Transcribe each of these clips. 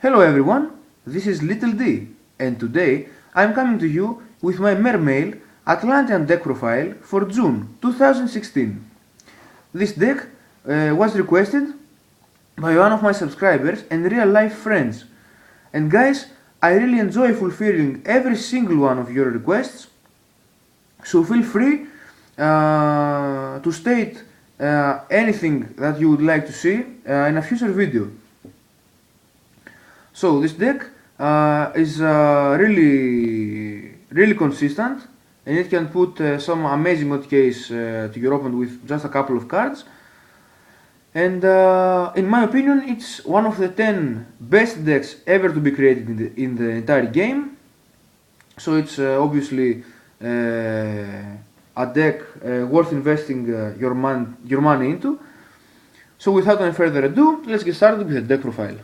Hello everyone, this is Little D, and today I'm coming to you with my Mermail Atlantean deck profile for June 2016. This deck was requested by one of my subscribers and real life friends. And guys, I really enjoy fulfilling every single one of your requests, so feel free to state anything that you would like to see in a future video. So this deck is really consistent, and it can put some amazing OTKs to your opponent with just a couple of cards. And in my opinion, it's one of the 10 best decks ever to be created in the entire game. So it's obviously a deck worth investing your money into. So without any further ado, let's get started with the deck profile.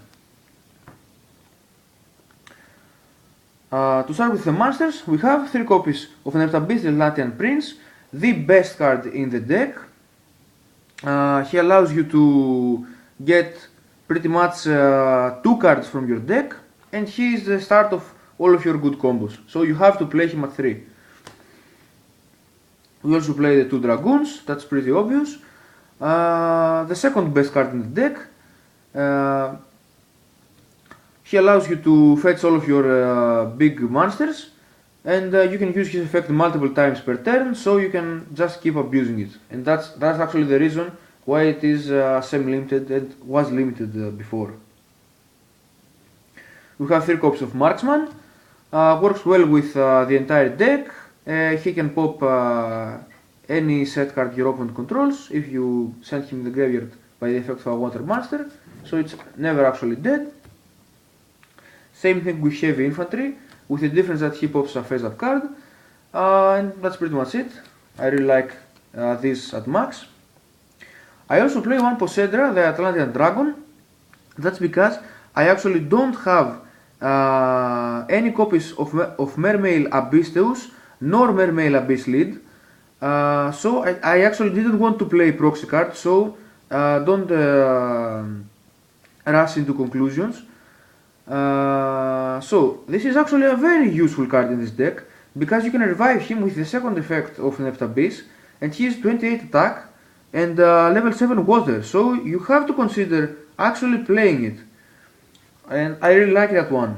To start with the monsters, we have 3 copies of Neptabyss, the Atlantean Prince, the best card in the deck. He allows you to get pretty much 2 cards from your deck, and he is the start of all of your good combos, so you have to play him at 3. We also play the 2 Dragoons, that's pretty obvious. The second best card in the deck. He allows you to fetch all of your big monsters, and you can use his effect multiple times per turn, so you can just keep abusing it. And that's actually the reason why it is semi-limited and was limited before. We have 3 copies of Marksman. Works well with the entire deck. He can pop any set card your opponent controls if you send him in the graveyard by the effect of a water monster, so it's never actually dead. Same thing with Heavy Infantry, with the difference that he pops a face-up card, and that's pretty much it. I really like this at Maxx. I also play one Poseidra, the Atlantean Dragon. That's because I actually don't have any copies of Mermail Abyssteus nor Mermail Abysslinde, so I actually didn't want to play proxy cards, so don't rush into conclusions. So this is actually a very useful card in this deck, because you can revive him with the second effect of Neptabyss, and he is 28 attack and level 7 water, so you have to consider actually playing it, and I really like that one.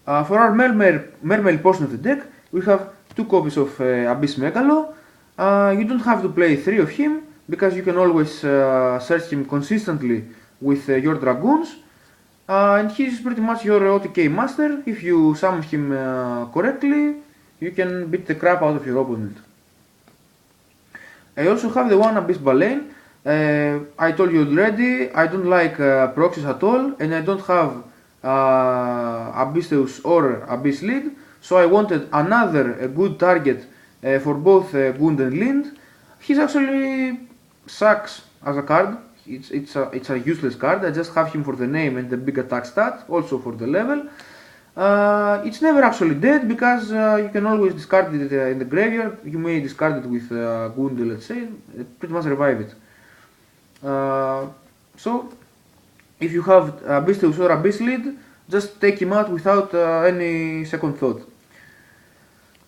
For our Mermail portion of the deck, we have 2 copies of Abyssmegalo. You don't have to play 3 of him, because you can always search him consistently with your Dragoons. And he's pretty much your OTK master. If you summon him correctly, you can beat the crap out of your opponent. I also have the one Abyssbalaen. I told you already, I don't like proxies at all, and I don't have Abyssteus or Abysslinde, so I wanted another good target for both Gunde and Lind. He's actually sucks as a card. It's a useless card. I just have him for the name and the big attack stat, also for the level. It's never actually dead, because you can always discard it in the graveyard. You may discard it with Gunde, let's say, pretty much revive it. So if you have Abyssteus or Abysslinde, just take him out without any second thought.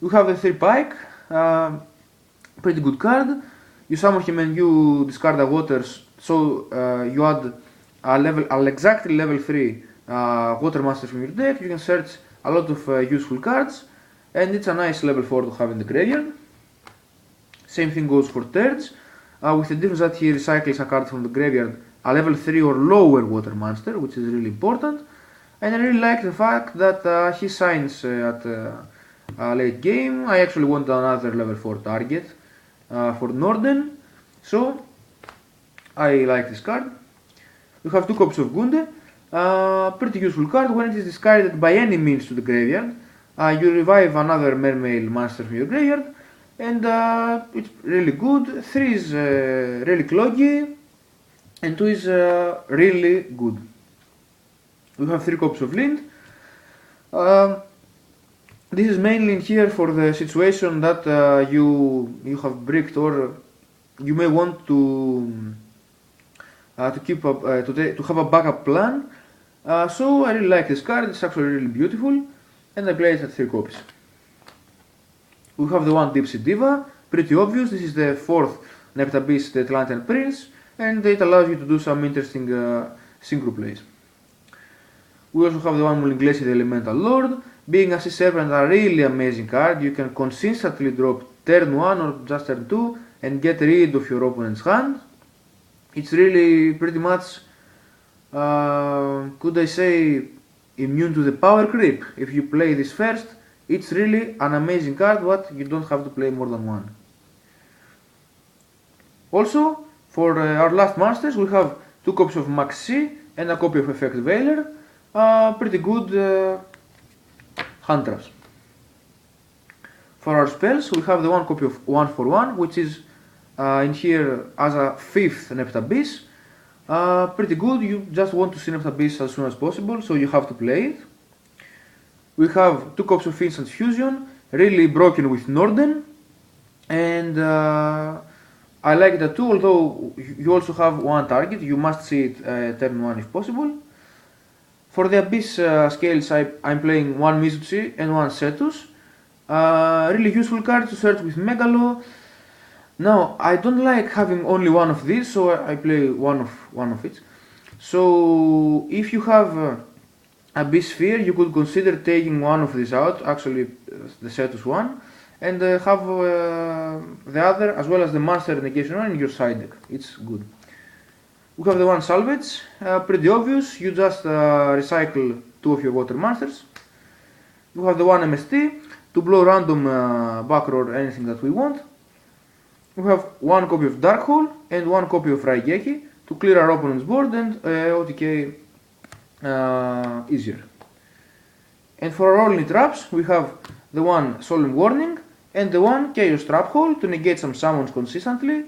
You have the 3 Pike, pretty good card. You summon him and you discard the waters, so you add exactly level 3 water monster from your deck. You can search a lot of useful cards, and it's a nice level 4 to have in the graveyard. Same thing goes for Terge, with the difference that he recycles a card from the graveyard, a level 3 or lower water monster, which is really important. And I really like the fact that he signs at late game. I actually want another level 4 target for Norden, so I like this card. We have 2 copies of Gunde. Pretty useful card. When it is discarded by any means to the graveyard, you revive another Mermail monster from your graveyard, and it's really good. 3 is really cloggy, and 2 is really good. We have 3 copies of Lind. This is mainly in here for the situation that you have bricked, or you may want to have a backup plan So I really like this card, it's actually really beautiful, and I play it at 3 copies. We have the one Sea Diva, pretty obvious, this is the 4th Neptabyss, the Atlantean Prince, and it allows you to do some interesting synchro plays. We also have the one Moulinglacia, the Elemental Lord. Being a Sea Serpent, a really amazing card, you can consistently drop turn 1 or just turn 2 and get rid of your opponent's hand. It's really pretty much, could I say, immune to the power creep. If you play this first, it's really an amazing card, but you don't have to play more than one. Also, for our last monsters, we have 2 copies of Maxx and a copy of Effect Veiler. Pretty good hand traps. For our spells, we have the one copy of 1 for 1, which is in here as a 5th Neptabyss. Pretty good, you just want to see Neptabyss as soon as possible, so you have to play it. We have 2 copies of Instant Fusion, really broken with Norden, and I like that too, although you also have one target, you must see it turn 1 if possible. For the Abyss scales, I'm playing one Mizuchi and one Cetus. Really useful card to search with Megalo. Now, I don't like having only one of these, so I play one of it. So, if you have Abyss Sphere, you could consider taking one of these out, actually the Cetus one, and have the other, as well as the Monster Negation one, in your side deck. It's good. We have the one Salvage, pretty obvious, you just recycle 2 of your water monsters. We have the one MST, to blow random back row or anything that we want. We have 1 copy of Darkhold and 1 copy of Raigeki to clear our opponent's board and OTK easier. And for our only traps, we have the one Solemn Warning and the one Chaos Trap Hole to negate some summons consistently.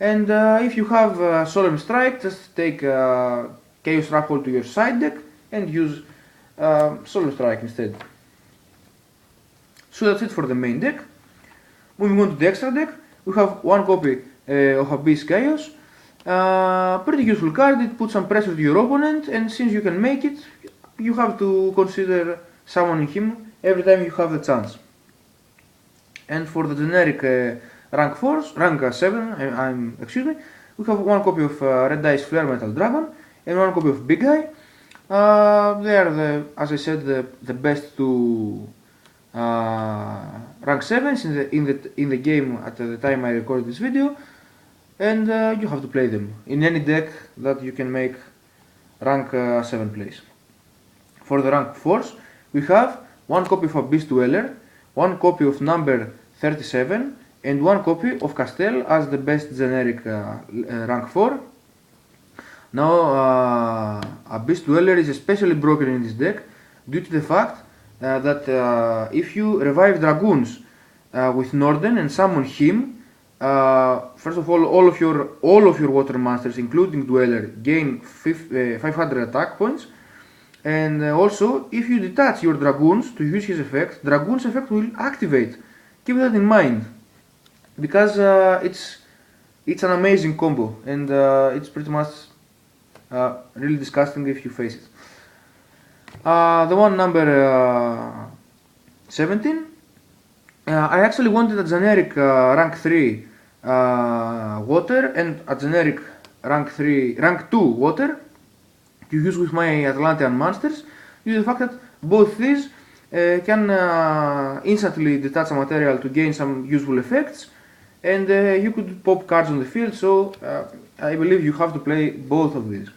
And if you have Solemn Strike, just take Chaos Trap Hole to your side deck and use Solemn Strike instead. So that's it for the main deck. Moving on to the extra deck, we have 1 copy of Abyss Chaos. Pretty useful card, it puts some pressure to your opponent, and since you can make it, you have to consider summoning him every time you have the chance. And for the generic rank 7, excuse me, we have 1 copy of Red Dice Flare Metal Dragon and 1 copy of Big Eye. They are, as I said, the best 2 rank 7s in the game at the time I recorded this video, and you have to play them in any deck that you can make rank 7 plays. For the rank 4s, we have 1 copy of Abyss Dweller, 1 copy of number 37, and 1 copy of Castel as the best generic rank 4. Now, Abyss Dweller is especially broken in this deck due to the fact that if you revive Dragoons with Norden and summon him, first of all of your water monsters, including Dweller, gain 500 attack points, and also if you detach your Dragoons to use his effect, Dragoon's effect will activate. Keep that in mind, because it's an amazing combo, and it's pretty much really disgusting if you face it. The one number 17, I actually wanted a generic rank 3 water and a generic rank 2 water to use with my Atlantean monsters, due to the fact that both these can instantly detach a material to gain some useful effects, and you could pop cards on the field, so I believe you have to play both of these.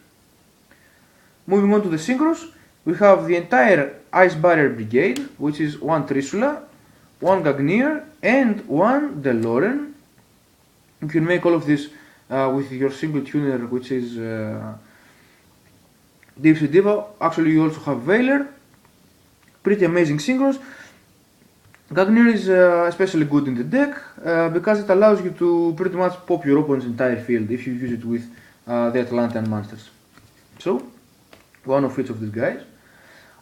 Moving on to the synchros, we have the entire Ice Barrier Brigade, which is 1 Trisula, 1 Gagnier, and 1 DeLorean. You can make all of this with your single tuner, which is Sea Diva. Actually, you also have Veiler. Pretty amazing synchros. Gagnier is especially good in the deck because it allows you to pretty much pop your opponent's entire field if you use it with the Atlantean monsters. So, one of each of these guys.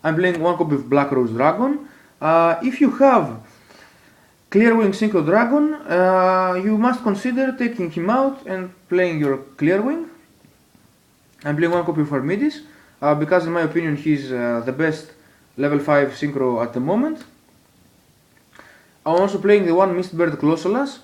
I'm playing 1 copy of Black Rose Dragon. If you have Clearwing Synchro Dragon, you must consider taking him out and playing your Clearwing. I'm playing 1 copy of Armidis. because in my opinion he's the best level 5 synchro at the moment. I'm also playing the one Mistbird Colossalas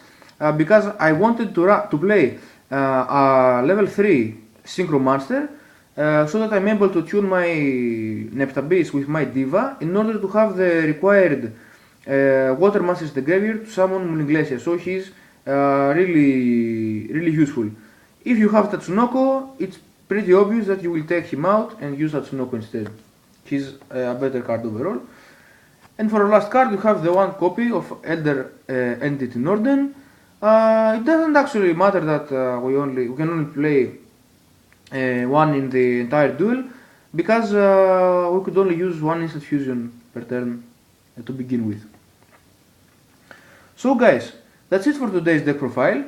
because I wanted to play a level 3 synchro monster so that I'm able to tune my Neptabyss with my Diva in order to have the required water monsters in the graveyard to summon Moulinglacia, so he's really useful. If you have Tatsunoko, it's pretty obvious that you will take him out and use Tatsunoko instead. He's a better card overall. And for our last card, you have the one copy of Elder Entity Norden. It doesn't actually matter that we can only play one in the entire duel, because we could only use one instant fusion per turn to begin with. So guys, that's it for today's deck profile.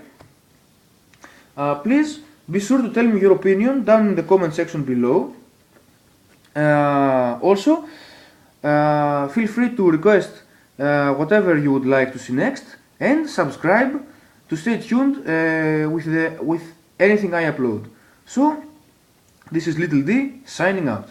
Please be sure to tell me your opinion down in the comment section below. Also, feel free to request whatever you would like to see next, and subscribe to stay tuned with anything I upload. So, this is Little D signing out.